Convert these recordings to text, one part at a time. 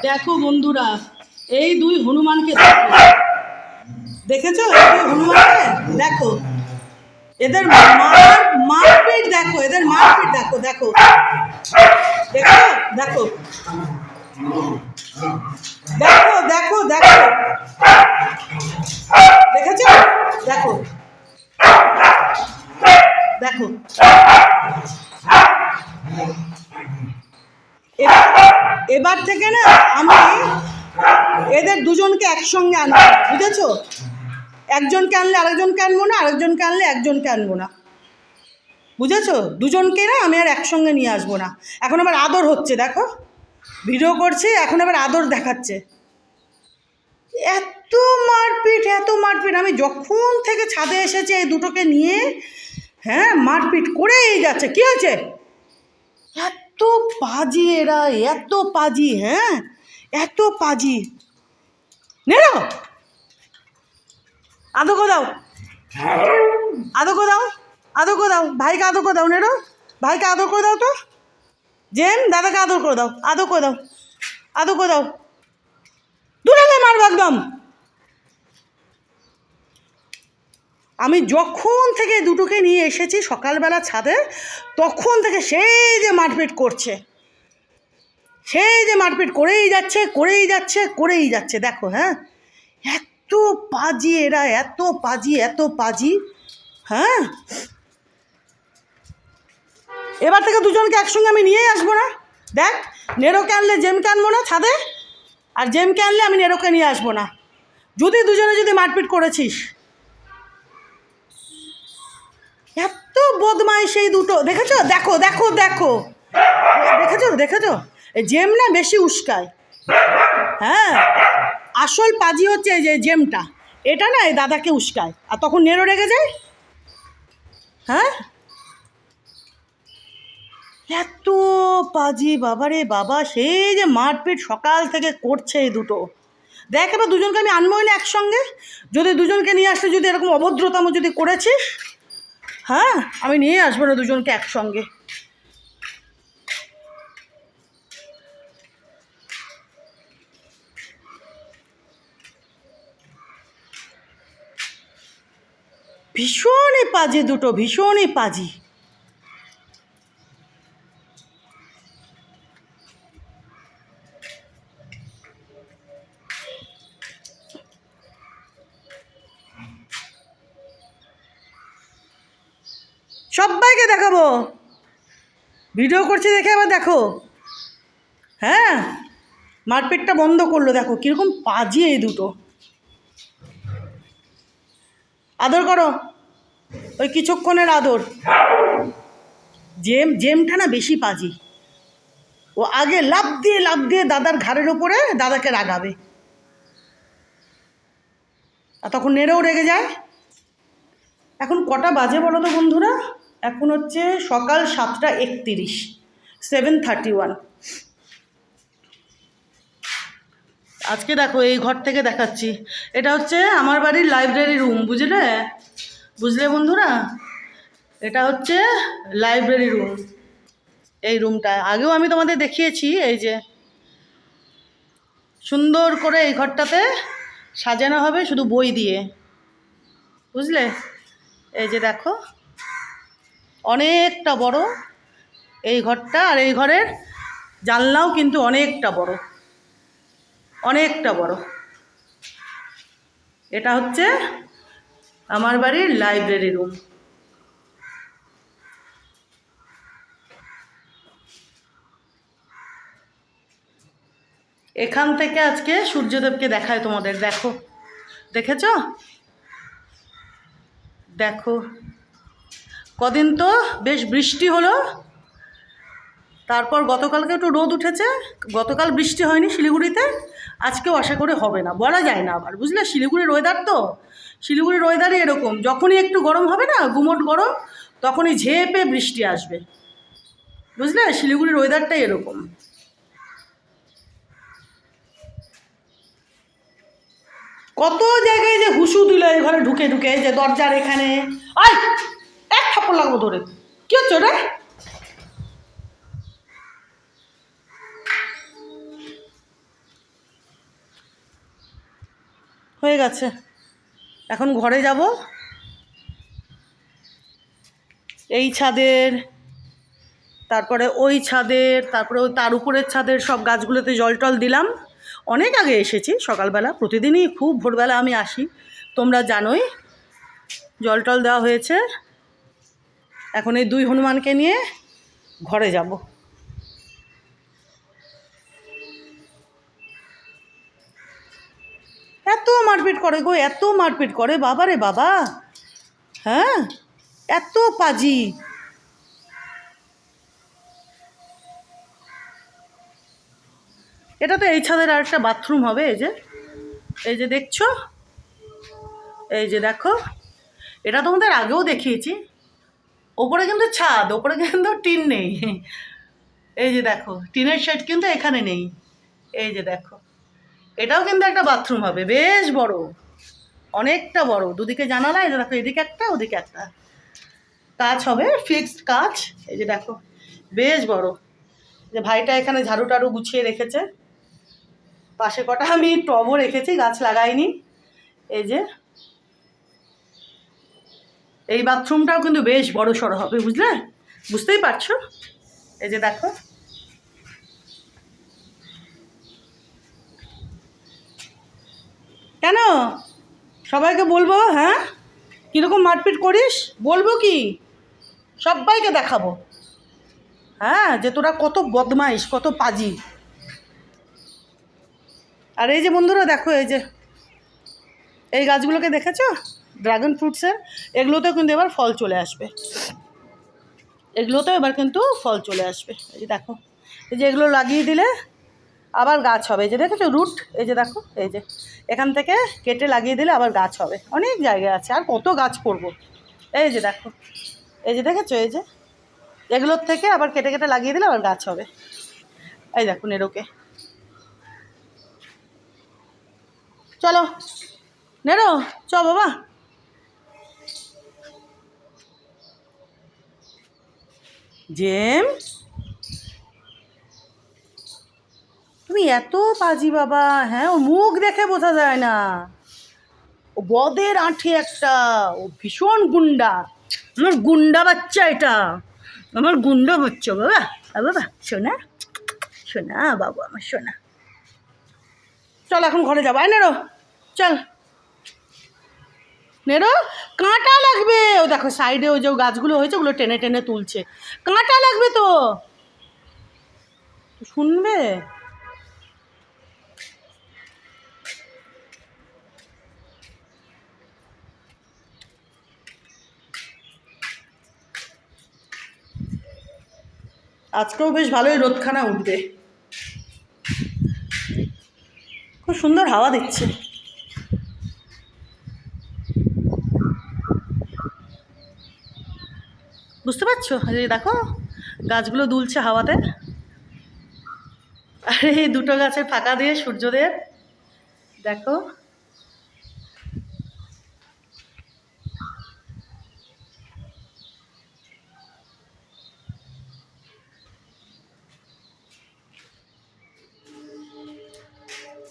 দেখো বন্ধুরা, এই দুই হনুমানকে দেখো, দেখেছো? এই দুই হনুমানকে দেখো, এদের মারপিট দেখো, এদের মারপিট দেখো, দেখো দেখো দেখো দেখো দেখো দেখো, দেখেছো? দেখো দেখো, এবার থেকে না আমি এদের দুজনকে একসঙ্গে আনবো, বুঝেছো? একজনকে আনলে আরেকজনকে আনবো না, আরেকজনকে আনলে একজনকে আনবো না, বুঝেছো? দুজনকে না আমি আর একসঙ্গে নিয়ে আসবো না। এখন আবার আদর হচ্ছে, দেখো ভিডিও করছে, এখন আবার আদর দেখাচ্ছে। এত মারপিট, এত মারপিট! আমি যখন থেকে ছাদে এসেছি এই দুটোকে নিয়ে, হ্যাঁ, মারপিট করেই যাচ্ছে। কি হয়েছে? এত পাজি এরা, এত পাজি, হ্যাঁ, এত পাজি। নেড়ো, আদর দাও, আদর দাও, আদর দাও, ভাইকে আদর করে দাও। নেড়ো, ভাইকে আদর করে দাও তো। জেম, দাদাকে আদর করে দাও, আদর করে দাও, আদর করে দাও। দুটাকে মারবো একদম। আমি যখন থেকে দুটোকে নিয়ে এসেছি সকালবেলা ছাদে, তখন থেকে সেই যে মারপিট করছে, সেই যে মারপিট করেই যাচ্ছে, করেই যাচ্ছে, করেই যাচ্ছে। দেখো, হ্যাঁ, এত পাজি এরা, এত পাজি, এত পাজি, হ্যাঁ। এবার থেকে দুজনকে একসঙ্গে আমি নিয়েই আসবো না। দেখ, নেরোকে আনলে জেমকে আনবো না ছাদে, আর জেমকে আনলে আমি নেরোকে নিয়ে আসবো না, যদি দুজনে যদি মারপিট করেছিস। এত বদমাইশ এই দুটো, দেখেছো? দেখো দেখো দেখো, দেখেছো? দেখেছো? এই জেম না বেশি উস্কায়, হ্যাঁ। আসল পাজি হচ্ছে এই যে জেমটা, এটা না এই দাদাকে উস্কায়, আর তখন নেরো রেগে যায়, হ্যাঁ। এত পাজি, বাবারে বাবা! সেই যে মারপিট সকাল থেকে করছে এই দুটো। দেখ, এবার দুজনকে আমি আনবোই না একসঙ্গে। যদি দুজনকে নিয়ে আসলে যদি এরকম অভদ্রতাম যদি করেছিস, হ্যাঁ, আমি নিয়ে আসবো না দুজনকে একসঙ্গে। ভীষণই পাজি দুটো, ভীষণই পাজি। সবাইকে দেখাবো, ভিডিও করছি দেখে আবার দেখো, হ্যাঁ। মারপিটটা বন্ধ করলো, দেখো কীরকম পাজি এই দুটো। আদর করো, ওই কিছুক্ষণের আদর। জেমটা না বেশি পাজি, ও আগে লাফ দিয়ে দাদার ঘাড়ের ওপরে দাদাকে রাগাবে, আর তখন নেড়েও রেগে যায়। এখন কটা বাজে বলো তো বন্ধুরা? এখন হচ্ছে সকাল 7:31, 7:31। আজকে দেখো এই ঘর থেকে দেখাচ্ছি, এটা হচ্ছে আমার বাড়ির লাইব্রেরি রুম, বুঝলে বন্ধুরা? এটা হচ্ছে লাইব্রেরি রুম। এই রুমটা আগেও আমি তোমাদের দেখিয়েছি, এই যে সুন্দর করে এই ঘরটাতে সাজানো হবে শুধু বই দিয়ে, বুঝলে? এই যে দেখো, অনেকটা বড় এই ঘরটা, আর এই ঘরের জানলাও কিন্তু অনেকটা বড়, অনেকটা বড়। এটা হচ্ছে আমার বাড়ির লাইব্রেরি রুম। এখান থেকে আজকে সূর্যদেবকে দেখায় তোমাদের, দেখো, দেখেছো? দেখো, কদিন তো বেশ বৃষ্টি হলো, তারপর গতকালকে একটু রোদ উঠেছে। গতকাল বৃষ্টি হয়নি শিলিগুড়িতে, আজকেও আশা করে হবে না, বলা যায় না আবার, বুঝলে? শিলিগুড়ির ওয়েদার তো, শিলিগুড়ির ওয়েদারই এরকম, যখনই একটু গরম হবে না, গুমোট গরম, তখনই ঝেঁপে বৃষ্টি আসবে, বুঝলে? শিলিগুড়ির ওয়েদারটাই এরকম। কত জায়গায় যে হুসু দিল এই ঘরে ঢুকে ঢুকে, যে দরজার এখানে, আয় এক থাপ্পড় লাগবো ধরে। কী হচ্ছে ওটা? হয়ে গেছে, এখন ঘরে যাব। এই ছাদের, তারপরে ওই ছাদের, তারপরে ওই তার উপরের ছাদের সব গাছগুলোতে জল টল দিলাম। অনেক আগে এসেছি সকালবেলা, প্রতিদিনই খুব ভোরবেলা আমি আসি, তোমরা জানোই। জল টল দেওয়া হয়েছে। এখন এই 2 হনুমানকে নিয়ে ঘরে যাব। এত মারপিট করে গো, এত মারপিট করে, বাবা রে বাবা। হ্যাঁ, এত পাজি। এটা তো এই ছাদের আর একটা বাথরুম হবে। এই যে দেখছো, এই যে দেখো, এটা তোমাদের আগেও দেখিয়েছি। ওপরে কিন্তু ছাদ, ওপরে কিন্তু টিন নেই। এই যে দেখো, টিনের শেড কিন্তু এখানে নেই। এই যে দেখো, এটাও কিন্তু একটা বাথরুম হবে, বেশ বড়, অনেকটা বড়, দুদিকে জানালা। এই যে দেখো, এদিকে একটা, ওদিকে একটা। কাজ হবে, ফিক্সড কাজ। এই যে দেখো, বেশ বড়। যে ভাইটা এখানে ঝাড়ু টাড়ু গুছিয়ে রেখেছে। পাশে কটা আমি টবও রেখেছি, গাছ লাগাইনি। এই যে এই বাথরুমটাও কিন্তু বেশ বড় সড়ো হবে, বুঝলে, বুঝতেই পারছো। এই যে দেখো, কেন সবাইকে বলবো? হ্যাঁ, কীরকম মারপিট করিস বলবো কি? সবাইকে দেখাবো, হ্যাঁ, যে তোরা কত বদমাইশ, কত পাজি। আর এই যে বন্ধুরা দেখো, এই গাছগুলোকে দেখেছো, ড্রাগন ফ্রুটসের, এগুলোতেও কিন্তু এবার ফল চলে আসবে। এগুলোতেও এবার কিন্তু ফল চলে আসবে। এই যে দেখো, এই যে এগুলো লাগিয়ে দিলে আবার গাছ হবে। এই যে দেখেছো রুট, এই যে দেখো, এই যে এখান থেকে কেটে লাগিয়ে দিলে আবার গাছ হবে। অনেক জায়গা আছে, আর কত গাছ করবো। এই যে দেখো, এই যে দেখেছো, এই যে এগুলোর থেকে আবার কেটে কেটে লাগিয়ে দিলে আবার গাছ হবে। এই দেখুন নেরোকে, চলো নেরো, চ বাবা। জেম, তুমি এত পাজি বাবা। হ্যাঁ, ও মুখ দেখে বোঝা যায় না, ও বদের আঁঠি একটা, ও ভীষণ গুন্ডা। আমার গুন্ডা বাচ্চা এটা, আমার গুন্ডা বাচ্চা বাবা। বাবা শোনা, শোনা বাবু, আমার শোনা। চল এখন ঘরে যাবো। আয় নেরো, চল নেরো, কাঁটা লাগবে। ও দেখো সাইডে ওই যে গাছগুলো হয়েছে, ওগুলো টেনে টেনে তুলছে, কাঁটা লাগবে তো। শুনবে? আজকেও বেশ ভালোই রোদখানা উঠবে, খুব সুন্দর হাওয়া দিচ্ছে। বুঝতে পারছো? এই দেখো গাছগুলো দুলছে হাওয়াতে। আর এই 2টো গাছের ফাঁকা দিয়ে সূর্যদেব দেখো।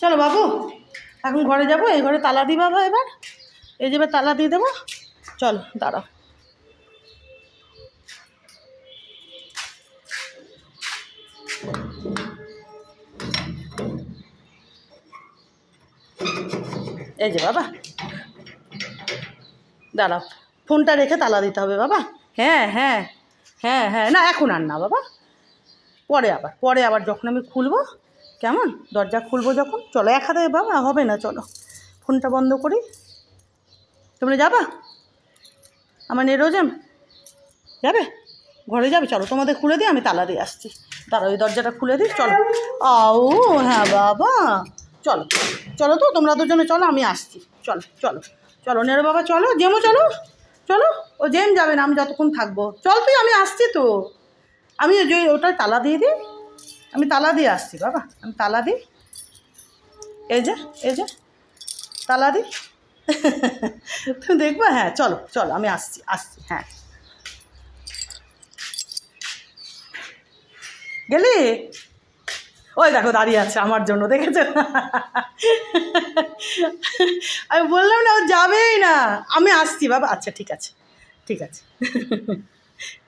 চলো বাবু, এখন ঘরে যাবো। এই ঘরে তালা দিই বাবা এবার। এই যে এবার তালা দিয়ে দেবো। চল দাঁড়াও। এই যে বাবা, দাঁড়াও, ফোনটা রেখে তালা দিতে হবে বাবা। হ্যাঁ হ্যাঁ হ্যাঁ হ্যাঁ, না এখন আর না বাবা, পরে আবার যখন আমি খুলবো, কেমন, দরজা খুলবো যখন। চলো এক হাতে বাবা হবে না, চলো ফোনটা বন্ধ করি। তোমরা যাবা? আমার নেরোজেম যাবে, ঘরে যাবে? চলো তোমাদের খুলে দিই, আমি তালা দিয়ে আসছি। দাঁড়াও, ওই দরজাটা খুলে দিই, চলো। আও হ্যাঁ বাবা, চলো চলো তো, তোমরা দুজনে চলো, আমি আসছি। চলো চলো চলো নেরো বাবা, চলো। জেমও চলো, চলো। ও জেম যাবে না, আমি যতক্ষণ থাকবো। চল তুই, আমি আসছি তো। আমি ওটায় তালা দিয়ে দিই, আমি তালা দিয়ে আসছি বাবা, আমি তালা দিই। এই যে তালা দিই। তুমি দেখবা? হ্যাঁ চলো চলো, আমি আসছি আসছি, হ্যাঁ। গেলি? ওই দেখো দাঁড়িয়ে আছে আমার জন্য, দেখেছো? আমি বললাম না ও যাবেই না, আমি আসছি বাবা, আচ্ছা ঠিক আছে ঠিক আছে।